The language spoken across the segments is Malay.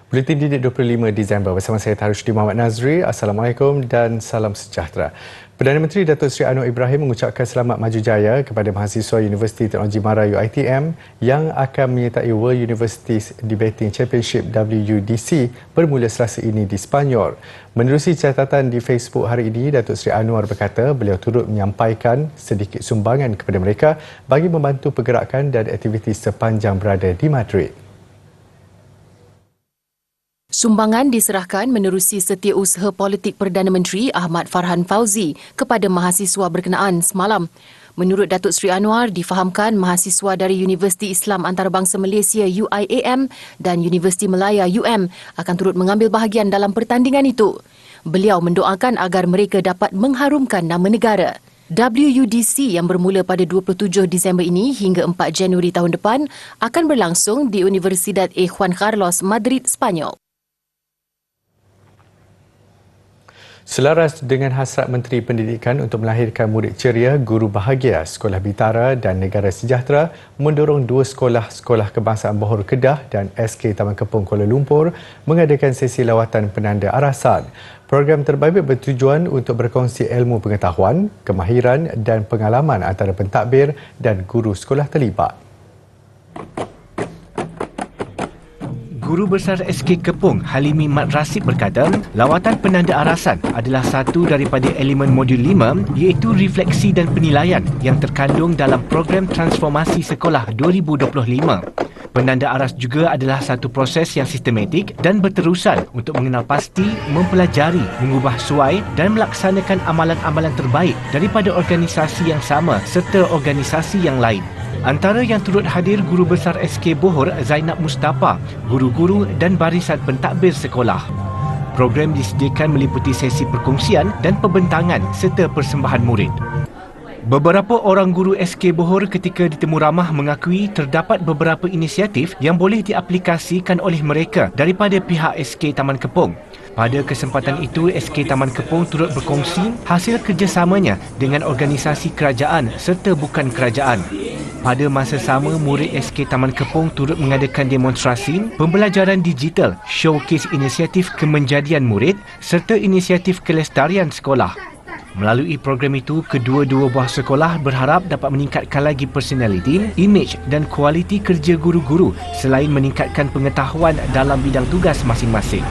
Buletin Didik 25 Disember bersama saya Tarushdie Muhammad Nazri. Assalamualaikum dan salam sejahtera. Perdana Menteri Datuk Seri Anwar Ibrahim mengucapkan selamat maju jaya kepada mahasiswa Universiti Teknologi Mara UiTM yang akan menyertai World Universities Debating Championship WUDC bermula Selasa ini di Sepanyol. Menerusi catatan di Facebook hari ini, Datuk Seri Anwar berkata beliau turut menyampaikan sedikit sumbangan kepada mereka bagi membantu pergerakan dan aktiviti sepanjang berada di Madrid. Sumbangan diserahkan menerusi Setiausaha Politik Perdana Menteri Ahmad Farhan Fauzi kepada mahasiswa berkenaan semalam. Menurut Datuk Seri Anwar, difahamkan mahasiswa dari Universiti Islam Antarabangsa Malaysia UIAM dan Universiti Melaya UM akan turut mengambil bahagian dalam pertandingan itu. Beliau mendoakan agar mereka dapat mengharumkan nama negara. WUDC yang bermula pada 27 Disember ini hingga 4 Januari tahun depan akan berlangsung di Universidad Juan Carlos, Madrid, Sepanyol. Selaras dengan hasrat Menteri Pendidikan untuk melahirkan murid ceria, guru bahagia, Sekolah Bitara dan Negara Sejahtera mendorong dua sekolah kebangsaan Bohor Kedah dan SK Taman Kepong Kuala Lumpur mengadakan sesi lawatan penanda arasan. Program terbabit bertujuan untuk berkongsi ilmu pengetahuan, kemahiran dan pengalaman antara pentadbir dan guru sekolah terlibat. Guru Besar SK Kepong Halimi Mat Rasib berkata, lawatan penanda arasan adalah satu daripada elemen modul 5 iaitu refleksi dan penilaian yang terkandung dalam program transformasi sekolah 2025. Penanda aras juga adalah satu proses yang sistematik dan berterusan untuk mengenal pasti, mempelajari, mengubah suai dan melaksanakan amalan-amalan terbaik daripada organisasi yang sama serta organisasi yang lain. Antara yang turut hadir Guru Besar SK Bohor Zainab Mustafa, guru-guru dan barisan pentadbir sekolah. Program disediakan meliputi sesi perkongsian dan pembentangan serta persembahan murid. Beberapa orang guru SK Bohor ketika ditemu ramah mengakui terdapat beberapa inisiatif yang boleh diaplikasikan oleh mereka daripada pihak SK Taman Kepong. Pada kesempatan itu, SK Taman Kepong turut berkongsi hasil kerjasamanya dengan organisasi kerajaan serta bukan kerajaan. Pada masa sama, murid SK Taman Kepong turut mengadakan demonstrasi, pembelajaran digital, showcase inisiatif kemenjadian murid serta inisiatif kelestarian sekolah. Melalui program itu, kedua-dua buah sekolah berharap dapat meningkatkan lagi personaliti, imej dan kualiti kerja guru-guru selain meningkatkan pengetahuan dalam bidang tugas masing-masing.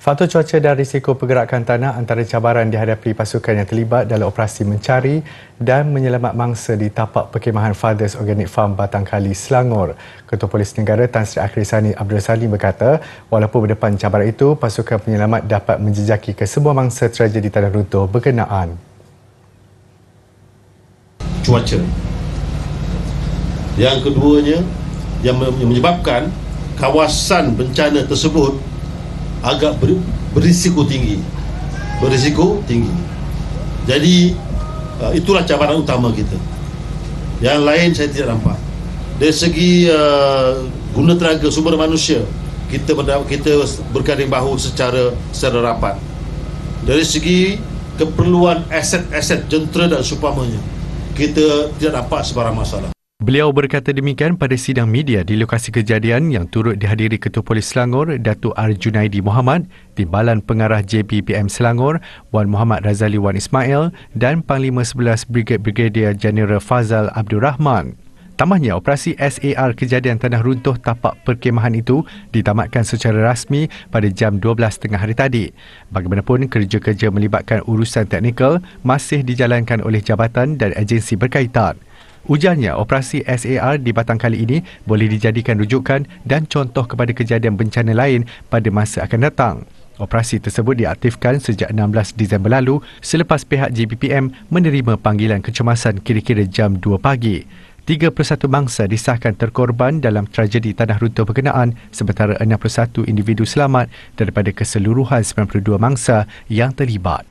Faktor cuaca dan risiko pergerakan tanah antara cabaran dihadapi pasukan yang terlibat dalam operasi mencari dan menyelamat mangsa di tapak perkhemahan Fathers Organic Farm Batangkali, Selangor. Ketua Polis Negara Tan Sri Akhrisani Abdul Salim berkata, walaupun berdepan cabaran itu, pasukan penyelamat dapat menjejaki ke semua mangsa tragedi tanah runtuh berkenaan. Cuaca. Yang keduanya, yang menyebabkan kawasan bencana tersebut agak berisiko tinggi. Jadi itulah cabaran utama kita. Yang lain saya tidak nampak. Dari segi guna tenaga sumber manusia, kita berganding bahu secara rapat. Dari segi keperluan aset-aset jentera dan seumpamanya, kita tidak nampak sebarang masalah. Beliau berkata demikian pada sidang media di lokasi kejadian yang turut dihadiri Ketua Polis Selangor, Datuk Arjunaidi Muhammad, Timbalan Pengarah JBPM Selangor, Wan Muhammad Razali Wan Ismail dan Panglima 11 Brigadier Jeneral Fazal Abdul Rahman. Tambahnya, operasi SAR kejadian tanah runtuh tapak perkhemahan itu ditamatkan secara rasmi pada jam 12.30 hari tadi. Bagaimanapun, kerja-kerja melibatkan urusan teknikal masih dijalankan oleh jabatan dan agensi berkaitan. Ujarnya, operasi SAR di Batangkali ini boleh dijadikan rujukan dan contoh kepada kejadian bencana lain pada masa akan datang. Operasi tersebut diaktifkan sejak 16 Disember lalu selepas pihak JBPM menerima panggilan kecemasan kira-kira jam 2 pagi. 31 mangsa disahkan terkorban dalam tragedi tanah runtuh berkenaan sementara 61 individu selamat daripada keseluruhan 92 mangsa yang terlibat.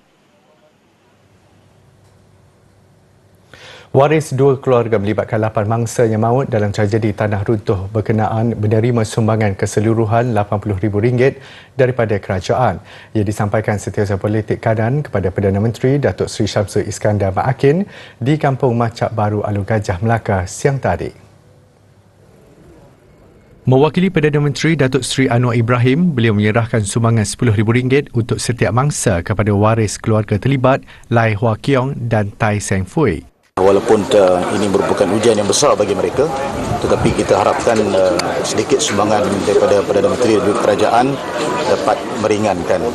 Waris dua keluarga melibatkan 8 mangsa yang maut dalam tragedi tanah runtuh berkenaan menerima sumbangan keseluruhan RM80,000 daripada kerajaan. Ia disampaikan Setiausaha Politik Kanan kepada Perdana Menteri Datuk Seri Syamsul Iskandar Maakin di Kampung Macak Baru, Alur Gajah, Melaka siang tadi. Mewakili Perdana Menteri Datuk Seri Anwar Ibrahim, beliau menyerahkan sumbangan RM10,000 untuk setiap mangsa kepada waris keluarga terlibat Lai Hua Keong dan Tai Seng Fui. Walaupun ini merupakan ujian yang besar bagi mereka, tetapi kita harapkan sedikit sumbangan daripada Perdana Menteri dan Kerajaan dapat meringankan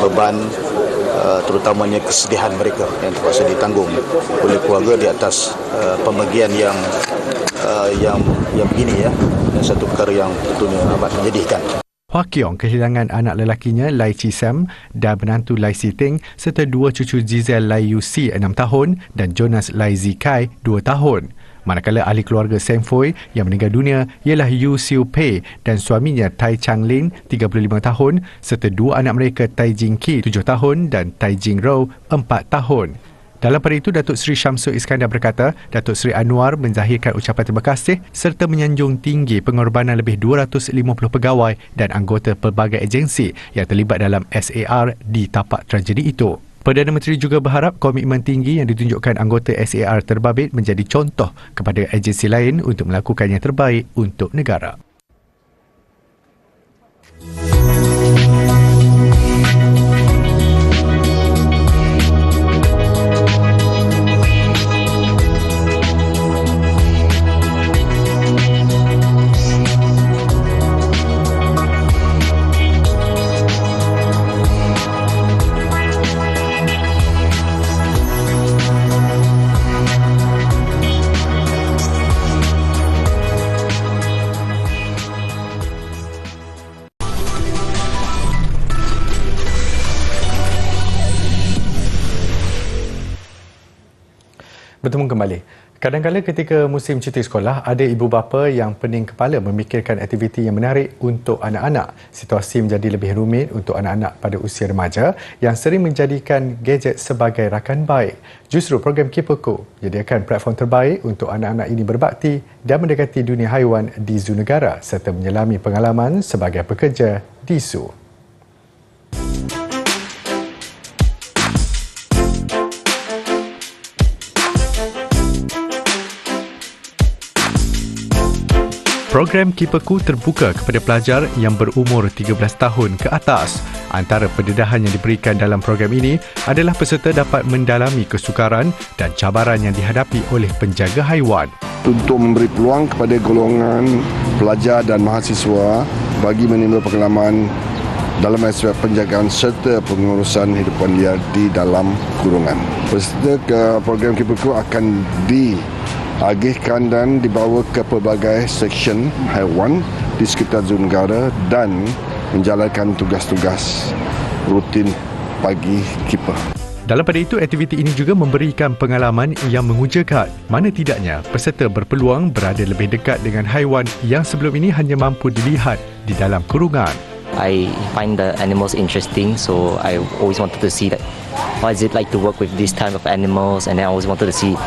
beban terutamanya kesedihan mereka yang terpaksa ditanggung oleh keluarga di atas pemergian yang begini ya, dan satu perkara yang tentunya amat menyedihkan. Hua Keong kehilangan anak lelakinya Lai Chi Sam dan menantu Lai Si Ting serta dua cucu Giselle Lai Yu Si 6 tahun dan Jonas Lai Zi Kai 2 tahun. Manakala ahli keluarga Seng Fui yang meninggal dunia ialah Yu Siu Pei dan suaminya Tai Chang Lin 35 tahun serta dua anak mereka Tai Jing Ki 7 tahun dan Tai Jing Rou 4 tahun. Dalam pada itu, Datuk Seri Syamsul Iskandar berkata, Datuk Seri Anwar menzahirkan ucapan terima kasih serta menyanjung tinggi pengorbanan lebih 250 pegawai dan anggota pelbagai agensi yang terlibat dalam SAR di tapak tragedi itu. Perdana Menteri juga berharap komitmen tinggi yang ditunjukkan anggota SAR terbabit menjadi contoh kepada agensi lain untuk melakukan yang terbaik untuk negara. Bertemu kembali. Kadang-kadang ketika musim cuti sekolah, ada ibu bapa yang pening kepala memikirkan aktiviti yang menarik untuk anak-anak. Situasi menjadi lebih rumit untuk anak-anak pada usia remaja yang sering menjadikan gadget sebagai rakan baik. Justru program Kiperku menyediakan platform terbaik untuk anak-anak ini berbakti dan mendekati dunia haiwan di zoo negara serta menyelami pengalaman sebagai pekerja di zoo. Program Kiperku terbuka kepada pelajar yang berumur 13 tahun ke atas. Antara pendedahan yang diberikan dalam program ini adalah peserta dapat mendalami kesukaran dan cabaran yang dihadapi oleh penjaga haiwan. Untuk memberi peluang kepada golongan pelajar dan mahasiswa bagi menimba pengalaman dalam aspek penjagaan serta pengurusan hidupan liar di dalam kurungan. Peserta ke program Kiperku akan diagihkan dan dibawa ke pelbagai seksyen haiwan di sekitar zoo negara dan menjalankan tugas-tugas rutin pagi Kiper. Dalam pada itu, aktiviti ini juga memberikan pengalaman yang mengujakan. Mana tidaknya, peserta berpeluang berada lebih dekat dengan haiwan yang sebelum ini hanya mampu dilihat di dalam kurungan. I find the animals interesting, so I always wanted to see that what is it like to work with this type of animals, and then I always wanted to see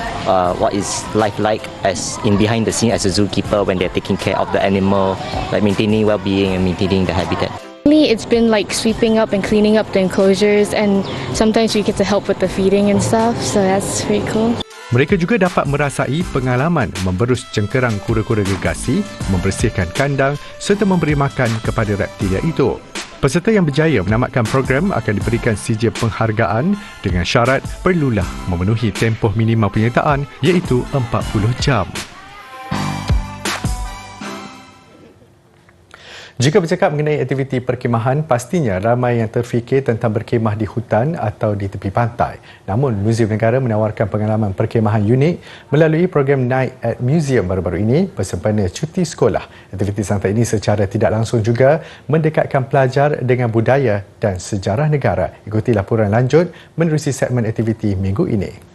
what is life like as in behind the scene as a zookeeper when they're taking care of the animal, like maintaining well-being and maintaining the habitat. It's been like sweeping up and cleaning up the enclosures, and sometimes we get to help with the feeding and stuff, so that's pretty cool. Mereka juga dapat merasai pengalaman memberus cengkerang kura-kura gergasi, membersihkan kandang serta memberi makan kepada reptilia itu. Peserta yang berjaya menamatkan program akan diberikan sijil penghargaan dengan syarat perlulah memenuhi tempoh minima penyertaan iaitu 40 jam. Jika bercakap mengenai aktiviti perkhemahan, pastinya ramai yang terfikir tentang berkhemah di hutan atau di tepi pantai. Namun, Muzium Negara menawarkan pengalaman perkhemahan unik melalui program Night at Museum baru-baru ini bersempena cuti sekolah. Aktiviti santai ini secara tidak langsung juga mendekatkan pelajar dengan budaya dan sejarah negara. Ikuti laporan lanjut menerusi segmen aktiviti minggu ini.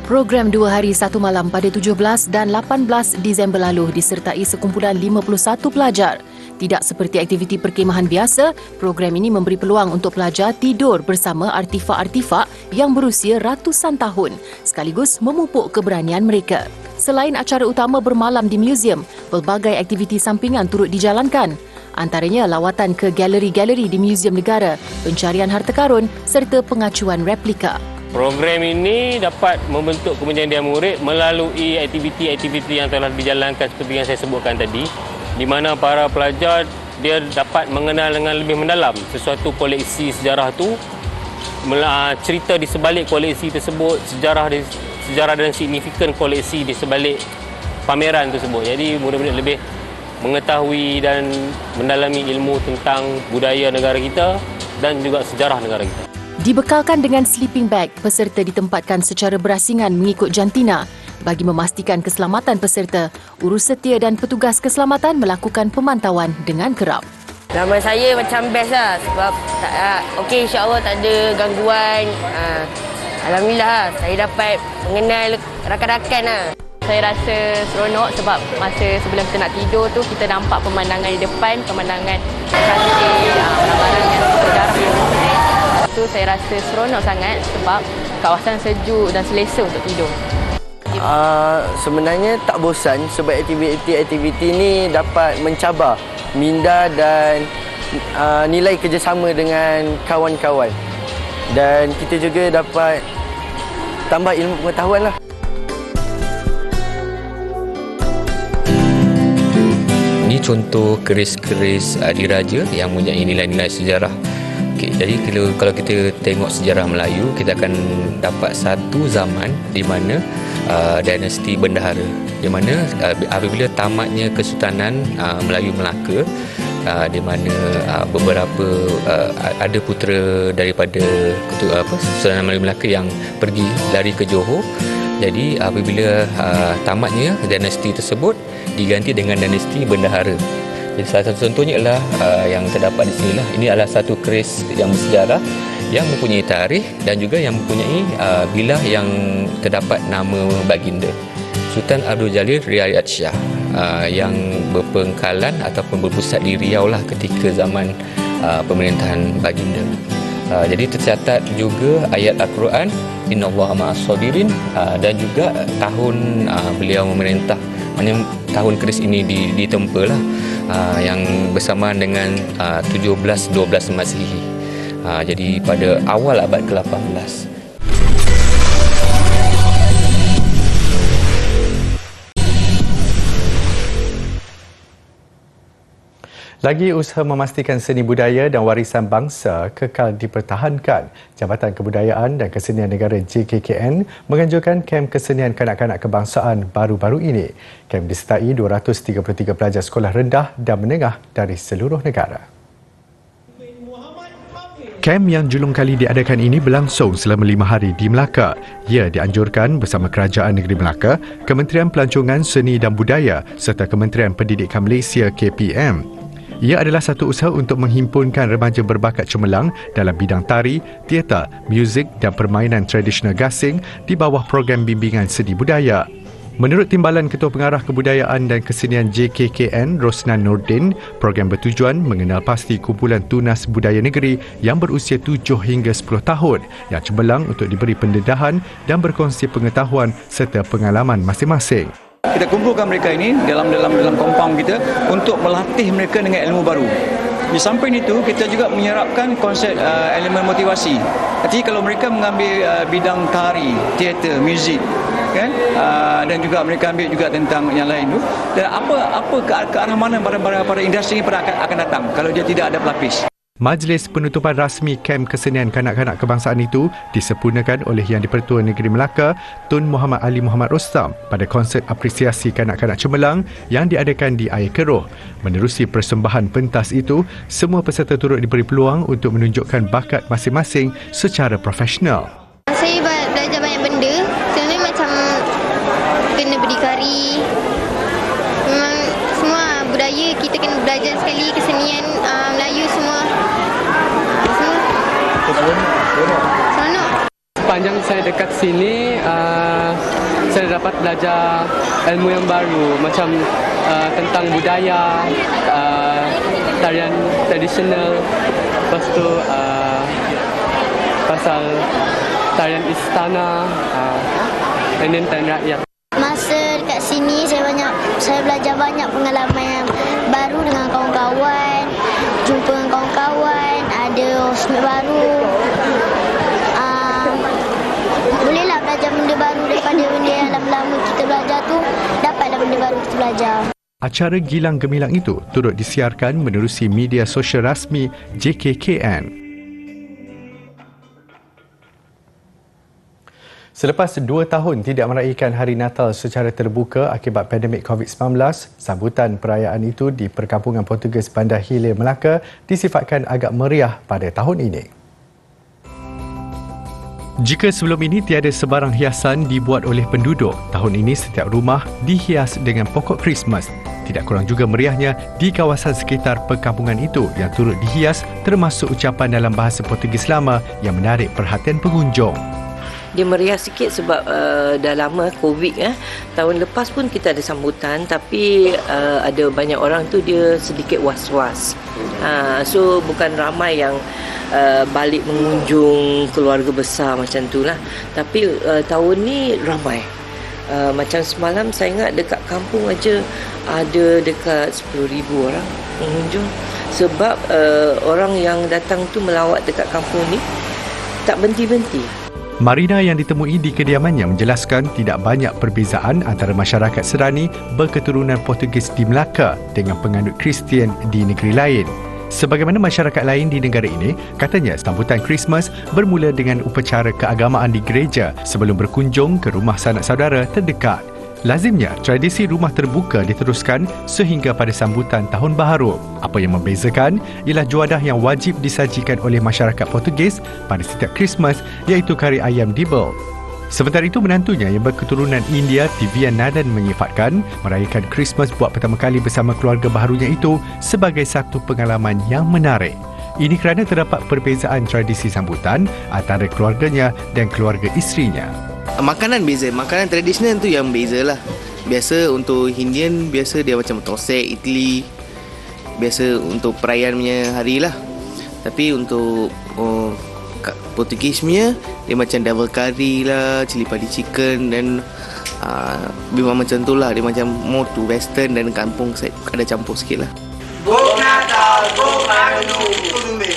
Program 2 hari 1 malam pada 17 dan 18 Disember lalu disertai sekumpulan 51 pelajar. Tidak seperti aktiviti perkhemahan biasa, program ini memberi peluang untuk pelajar tidur bersama artifak-artifak yang berusia ratusan tahun sekaligus memupuk keberanian mereka. Selain acara utama bermalam di muzium, pelbagai aktiviti sampingan turut dijalankan. Antaranya lawatan ke galeri-galeri di Muzium Negara, pencarian harta karun serta pengacuan replika. Program ini dapat membentuk kemenjadian murid melalui aktiviti-aktiviti yang telah dijalankan seperti yang saya sebutkan tadi, di mana para pelajar dia dapat mengenal dengan lebih mendalam sesuatu koleksi sejarah tu, cerita di sebalik koleksi tersebut, sejarah dan signifikan koleksi di sebalik pameran tersebut. Jadi murid-murid lebih mengetahui dan mendalami ilmu tentang budaya negara kita dan juga sejarah negara kita. Dibekalkan dengan sleeping bag, peserta ditempatkan secara berasingan mengikut jantina. Bagi memastikan keselamatan peserta, urus setia dan petugas keselamatan melakukan pemantauan dengan kerap. Nama saya macam best lah sebab okey, insya-Allah tak ada gangguan. Alhamdulillah saya dapat mengenal rakan-rakan lah. Saya rasa seronok sebab masa sebelum kita nak tidur tu kita nampak pemandangan di depan, pemandangan cantik, barang-barang yang sejarah yang menarik. Tu saya rasa seronok sangat sebab kawasan sejuk dan selesa untuk tidur. Sebenarnya tak bosan sebab aktiviti-aktiviti ni dapat mencabar minda dan nilai kerjasama dengan kawan-kawan. Dan kita juga dapat tambah ilmu pengetahuan lah. Ini contoh keris-keris diraja yang mempunyai nilai-nilai sejarah. Okay, jadi kalau kita tengok sejarah Melayu, kita akan dapat satu zaman di mana dinasti bendahara, di mana apabila tamatnya Kesultanan Melayu Melaka, di mana beberapa ada putera daripada Kesultanan Melayu Melaka yang pergi lari ke Johor. Jadi apabila tamatnya dinasti tersebut diganti dengan dinasti bendahara. Jadi salah satu contohnya adalah yang terdapat di sinilah. Ini adalah satu keris yang bersejarah yang mempunyai tarikh dan juga yang mempunyai bilah yang terdapat nama baginda Sultan Abdul Jalil Riayat Shah yang berpengkalan ataupun berpusat di Riau lah ketika zaman pemerintahan baginda. Jadi tercatat juga ayat Al-Quran Innallaha ma'as-sabirin dan juga tahun beliau memerintah, maknanya tahun keris ini ditempalah yang bersamaan dengan 1712 Masihi. Jadi pada awal abad ke-18. Lagi usaha memastikan seni budaya dan warisan bangsa kekal dipertahankan, Jabatan Kebudayaan dan Kesenian Negara JKKN menganjurkan kem kesenian kanak-kanak kebangsaan baru-baru ini. Kem disertai 233 pelajar sekolah rendah dan menengah dari seluruh negara. Kem yang julung kali diadakan ini berlangsung selama 5 hari di Melaka. Ia dianjurkan bersama Kerajaan Negeri Melaka, Kementerian Pelancongan Seni dan Budaya serta Kementerian Pendidikan Malaysia KPM. Ia adalah satu usaha untuk menghimpunkan remaja berbakat cemerlang dalam bidang tari, teater, muzik dan permainan tradisional gasing di bawah program bimbingan seni budaya. Menurut Timbalan Ketua Pengarah Kebudayaan dan Kesenian JKKN, Rosnan Nordin, program bertujuan mengenal pasti kumpulan tunas budaya negeri yang berusia 7 hingga 10 tahun yang cemerlang untuk diberi pendedahan dan berkongsi pengetahuan serta pengalaman masing-masing. Kita kumpulkan mereka ini dalam kompaun kita untuk melatih mereka dengan ilmu baru. Di samping itu, kita juga menyerapkan konsep elemen motivasi. Jadi kalau mereka mengambil bidang tari, teater, muzik, kan, dan juga mereka ambil juga tentang yang lain tu, dan apa ke arah mana pada industri ini akan datang kalau dia tidak ada pelapis. Majlis penutupan rasmi kem kesenian kanak-kanak kebangsaan itu disempurnakan oleh Yang di-Pertua Negeri Melaka, Tun Muhammad Ali Muhammad Rostam pada konsert apresiasi kanak-kanak cemerlang yang diadakan di Air Keroh. Menerusi persembahan pentas itu, semua peserta turut diberi peluang untuk menunjukkan bakat masing-masing secara profesional. Saya belajar banyak benda. Sebenarnya macam kena berdikari. Memang semua budaya kita kena belajar sekali, kesenian Melayu semua. Seronok. Sepanjang saya dekat sini, saya dapat belajar ilmu yang baru macam tentang budaya, tarian tradisional, lepas tu pasal tarian istana, dan tarian rakyat. Masa dekat sini saya belajar banyak pengalaman yang baru dengan kawan-kawan, jumpa dengan kawan-kawan, ada housemate baru. daripada benda yang lama-lama kita belajar tu, dapatlah benda baru kita belajar. Acara Gilang Gemilang itu turut disiarkan menerusi media sosial rasmi JKKN. Selepas 2 tahun tidak meraihkan Hari Natal secara terbuka akibat pandemik COVID-19, sambutan perayaan itu di Perkampungan Portugis Bandar Hilir, Melaka disifatkan agak meriah pada tahun ini. Jika sebelum ini tiada sebarang hiasan dibuat oleh penduduk, tahun ini setiap rumah dihias dengan pokok Krismas. Tidak kurang juga meriahnya di kawasan sekitar perkampungan itu yang turut dihias termasuk ucapan dalam bahasa Portugis lama yang menarik perhatian pengunjung. Dia meriah sikit sebab dah lama COVID. Tahun lepas pun kita ada sambutan, tapi ada banyak orang tu dia sedikit was-was. So bukan ramai yang balik mengunjung keluarga besar macam tu lah. Tapi tahun ni ramai. Macam semalam saya ingat dekat kampung aja ada dekat 10,000 orang mengunjung. Sebab orang yang datang tu melawat dekat kampung ni tak berhenti-henti. Marina yang ditemui di kediamannya menjelaskan tidak banyak perbezaan antara masyarakat Serani berketurunan Portugis di Melaka dengan penganut Kristian di negeri lain. Sebagaimana masyarakat lain di negara ini, katanya sambutan Krismas bermula dengan upacara keagamaan di gereja sebelum berkunjung ke rumah sanak saudara terdekat. Lazimnya, tradisi rumah terbuka diteruskan sehingga pada sambutan Tahun Baharu. Apa yang membezakan ialah juadah yang wajib disajikan oleh masyarakat Portugis pada setiap Krismas iaitu kari ayam dibel. Sementara itu, menantunya yang berketurunan India, Tivian Nadan menyifatkan merayakan Krismas buat pertama kali bersama keluarga baharunya itu sebagai satu pengalaman yang menarik. Ini kerana terdapat perbezaan tradisi sambutan antara keluarganya dan keluarga isterinya. Makanan beza, makanan tradisional tu yang beza lah. Biasa untuk Indian, biasa dia macam tosek, idli. Biasa untuk perayaan punya hari lah. Tapi untuk Portugis punya, dia macam double curry lah, cili padi chicken dan memang macam tu lah. Dia macam more to western dan kampung ada campur sikit lah. Bom Natal, bom Baru, tudo bem.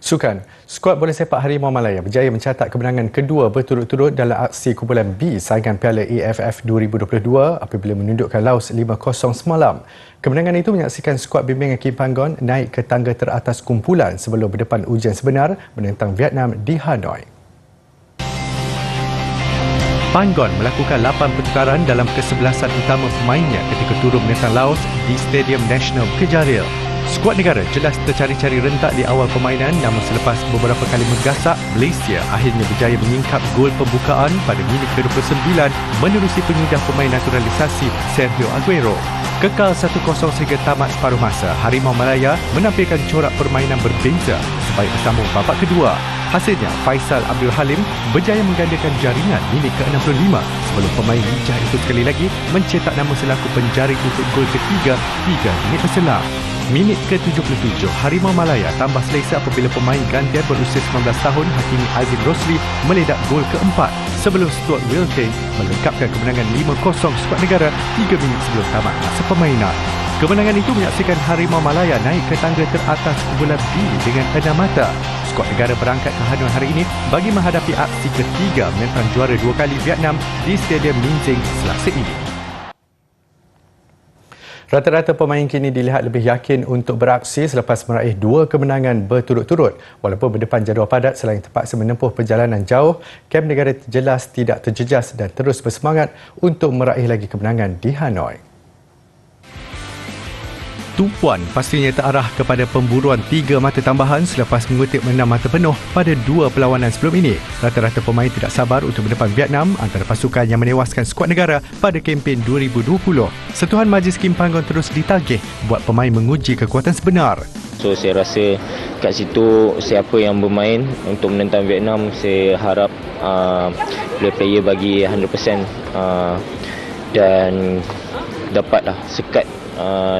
Sukan, skuad bola sepak Harimau Malaya berjaya mencatat kemenangan kedua berturut-turut dalam aksi kumpulan B saingan Piala AFF 2022 apabila menundukkan Laos 5-0 semalam. Kemenangan itu menyaksikan skuad bimbingan Kim Panggon naik ke tangga teratas kumpulan sebelum berdepan ujian sebenar menentang Vietnam di Hanoi. Panggon melakukan 8 pertukaran dalam kesebelasan utama pemainnya ketika turun menentang Laos di Stadium Nasional Kejaril. Skuad negara jelas tercari-cari rentak di awal permainan, namun selepas beberapa kali menggasak, Malaysia akhirnya berjaya menyingkap gol pembukaan pada minit ke-29 menerusi penyudah pemain naturalisasi Sergio Aguero. Kekal 1-0 sehingga tamat separuh masa, Harimau Malaya menampilkan corak permainan berbeza sebaik bersambung babak kedua. Hasilnya, Faisal Abdul Halim berjaya menggandakan jaringan minit ke-65 sebelum pemain lincah itu sekali lagi mencetak nama selaku penjaring untuk gol ketiga 3 minit berselang. Minit ke-77, Harimau Malaya tambah selesa apabila pemain gantian berusia 19 tahun Hakimi Azim Rosli meledak gol keempat sebelum Stuart Wilkie melengkapkan kemenangan 5-0 skuad negara 3 minit sebelum tamat masa permainan. Kemenangan itu menyaksikan Harimau Malaya naik ke tangga teratas kumpulan B dengan 6 mata. Skuad negara berangkat ke Hanoi hari ini bagi menghadapi aksi ketiga menentang juara 2 kali Vietnam di Stadium Minjing Selasa ini. Rata-rata pemain kini dilihat lebih yakin untuk beraksi selepas meraih 2 kemenangan berturut-turut. Walaupun berdepan jadual padat selain terpaksa menempuh perjalanan jauh, kem negara jelas tidak terjejas dan terus bersemangat untuk meraih lagi kemenangan di Hanoi. Tumpuan pastinya terarah kepada pemburuan 3 mata tambahan selepas mengutip 6 mata penuh pada 2 perlawanan sebelum ini. Rata-rata pemain tidak sabar untuk berdepan Vietnam antara pasukan yang menewaskan skuad negara pada kempen 2020. Sentuhan Majlis Kim Panggon terus ditagih buat pemain menguji kekuatan sebenar. So saya rasa kat situ siapa yang bermain untuk menentang Vietnam, saya harap player-player bagi 100% dan dapatlah sekat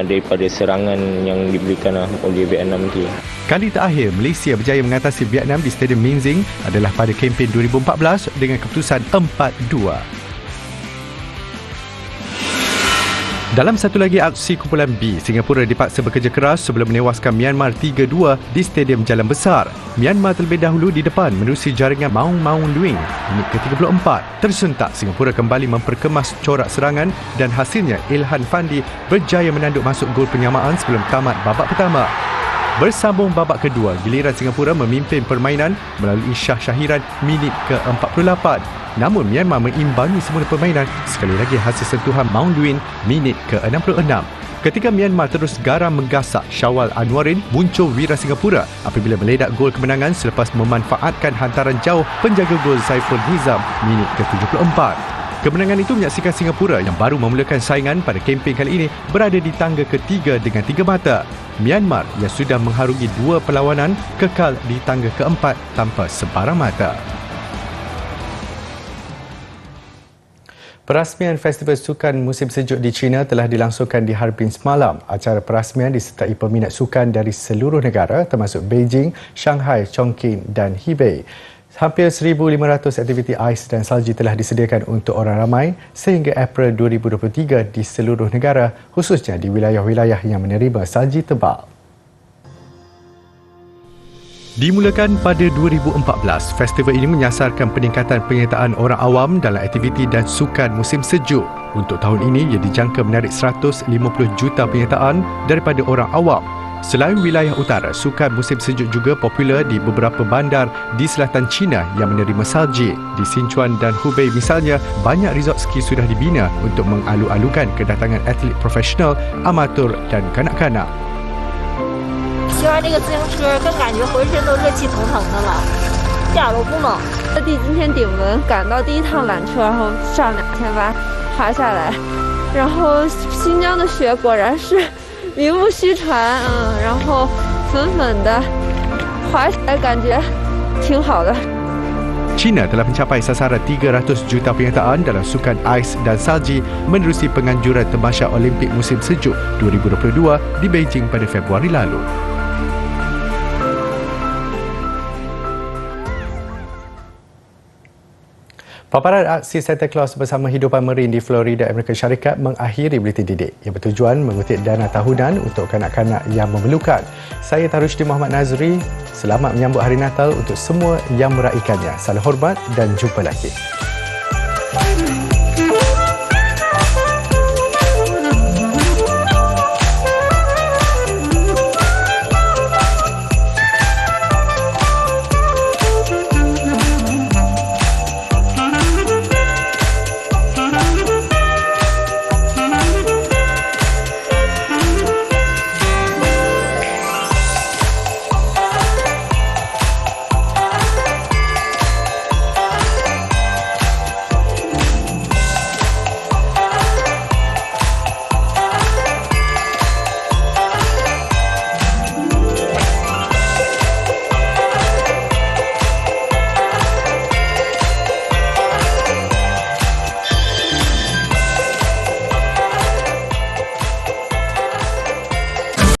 daripada serangan yang diberikan oleh Vietnam nanti. Kali terakhir Malaysia berjaya mengatasi Vietnam di Stadium Minxing adalah pada kempen 2014 dengan keputusan 4-2. Dalam satu lagi aksi kumpulan B, Singapura dipaksa bekerja keras sebelum menewaskan Myanmar 3-2 di Stadium Jalan Besar. Myanmar terlebih dahulu di depan menerusi jaringan Maung Maung Luing. Minit ke-34, tersentak Singapura kembali memperkemas corak serangan dan hasilnya Ilhan Fandi berjaya menanduk masuk gol penyamaan sebelum tamat babak pertama. Bersambung babak kedua, giliran Singapura memimpin permainan melalui Shah Syahiran minit ke-48. Namun Myanmar mengimbangi semula permainan, sekali lagi hasil sentuhan Maung Luin minit ke-66. Ketika Myanmar terus garam menggasak, Syawal Anwarin muncul wira Singapura apabila meledak gol kemenangan selepas memanfaatkan hantaran jauh penjaga gol Saiful Nizam minit ke-74. Kemenangan itu menyaksikan Singapura yang baru memulakan saingan pada kempen kali ini berada di tangga ketiga dengan 3 mata. Myanmar yang sudah mengharungi 2 perlawanan kekal di tangga keempat tanpa sebarang mata. Perasmian Festival Sukan Musim Sejuk di China telah dilangsungkan di Harbin semalam. Acara perasmian disertai peminat sukan dari seluruh negara termasuk Beijing, Shanghai, Chongqing dan Hebei. Hampir 1,500 aktiviti ais dan salji telah disediakan untuk orang ramai sehingga April 2023 di seluruh negara, khususnya di wilayah-wilayah yang menerima salji tebal. Dimulakan pada 2014, festival ini menyasarkan peningkatan penyertaan orang awam dalam aktiviti dan sukan musim sejuk. Untuk tahun ini, ia dijangka menarik 150 juta penyertaan daripada orang awam. Selain wilayah utara, sukan musim sejuk juga popular di beberapa bandar di selatan China yang menerima salji. Di Sichuan dan Hubei misalnya, banyak resort ski sudah dibina untuk mengalu-alukan kedatangan atlet profesional, amatur dan kanak-kanak. 骑完这个自行车，更感觉浑身都热气腾腾的了，一点都不冷。地今天顶轮赶到第1趟缆车，然后上2800滑下来，然后新疆的雪果然是名不虚传，然后粉粉的，滑起来感觉挺好的。 China telah mencapai sasaran 300 juta penyertaan dalam sukan ais dan salji menerusi penganjuran Tamasya Olimpik Musim Sejuk 2022 di Beijing pada Februari lalu. Paparan aksi Santa Claus bersama hidupan merin di Florida, Amerika Syarikat mengakhiri Buletin Didik yang bertujuan mengutip dana tahunan untuk kanak-kanak yang memerlukan. Saya Tarushdin Muhammad Nazri, selamat menyambut Hari Natal untuk semua yang meraihkannya. Salam hormat dan jumpa lagi.